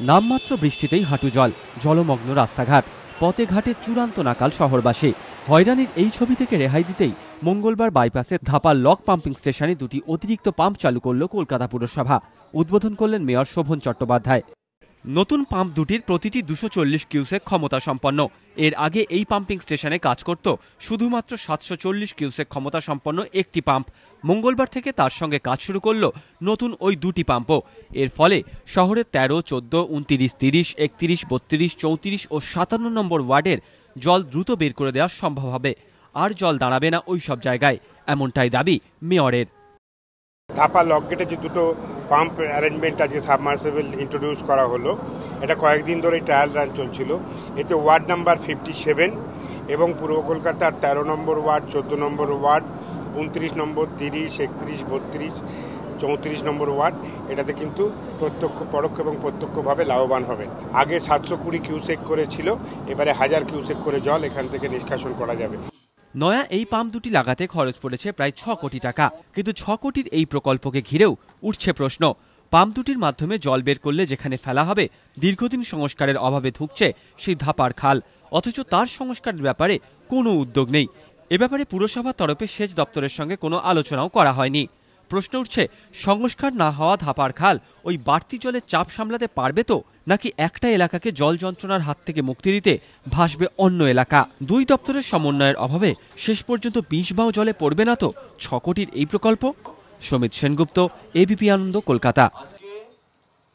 নামমাত্র বৃষ্টিতেই হাঁটু জল, জলমগ্ন রাস্তাঘাট, পথে ঘাটে চূড়ান্ত নাকাল শহরবাসী। হয়রানির এই ছবি থেকে রেহাই দিতেই মঙ্গলবার বাইপাসে ধাপার লক পাম্পিং স্টেশনে দুটি অতিরিক্ত পাম্প চালু করল কলকাতা পুরসভা। উদ্বোধন করলেন মেয়র শোভন চট্টোপাধ্যায়। নতুন পাম্প দুটির প্রতিটি 240 কিউসেক ক্ষমতা সম্পন্ন। এর আগে এই পাম্পিং স্টেশনে কাজ করত শুধুমাত্র 740 কিউসেক ক্ষমতা সম্পন্ন একটি পাম্প। মঙ্গলবার থেকে তার সঙ্গে কাজ শুরু করল নতুন ওই দুটি পাম্পও। এর ফলে শহরের 13, 14, 29, 30, 31, 32, 34 ও 57 নম্বর ওয়ার্ডের জল দ্রুত বের করে দেওয়া সম্ভব হবে। আর জল দাঁড়াবে না ওই সব জায়গায়, এমনটাই দাবি মেয়রের। ধাপা লক গেটে যে দুটো পাম্প অ্যারেঞ্জমেন্ট আজকে সাবমার্সিবল ইন্ট্রোডিউস করা হলো, এটা কয়েকদিন ধরে ট্রায়াল রান চলছিল। এতে ওয়ার্ড নাম্বার 57 এবং পূর্ব কলকাতার 13 নম্বর ওয়ার্ড, 14 নম্বর ওয়ার্ড, 29 নম্বর, 30, 31, 32, 34 নম্বর ওয়ার্ড, এটাতে কিন্তু পরোক্ষ এবং প্রত্যক্ষভাবে লাভবান হবে। আগে 720 কিউসেক করে ছিল, এবারে 1000 কিউসেক করে জল এখান থেকে নিষ্কাশন করা যাবে। নয়া এই পাম্প দুটি লাগাতে খরচ পড়েছে প্রায় 6 কোটি টাকা। কিন্তু 6 কোটির এই প্রকল্পকে ঘিরেও উঠছে প্রশ্ন। পাম্প দুটির মাধ্যমে জল বের করলে যেখানে ফেলা হবে, দীর্ঘদিন সংস্কারের অভাবে ধুঁকছে সেই ধাপার খাল, অথচ তার সংস্কারের ব্যাপারে কোনো উদ্যোগ নেই। এ ব্যাপারে পুরসভার তরফে সেচ দপ্তরের সঙ্গে কোনো আলোচনাও করা হয়নি। প্রশ্ন উঠছে, সংস্কার না হওয়া ধাপার খাল ওই বাড়তি জলের চাপ সামলাতে পারবে তো, নাকি একটা এলাকাকে জল যন্ত্রণার হাত থেকে মুক্তি দিতে ভাসবে অন্য এলাকা? দুই দপ্তরের সমন্বয়ের অভাবে শেষ পর্যন্ত 20 বাও জলে পড়বে না তো 6 কোটির এই প্রকল্প? সমিত সেনগুপ্ত, এবিপি আনন্দ, কলকাতা।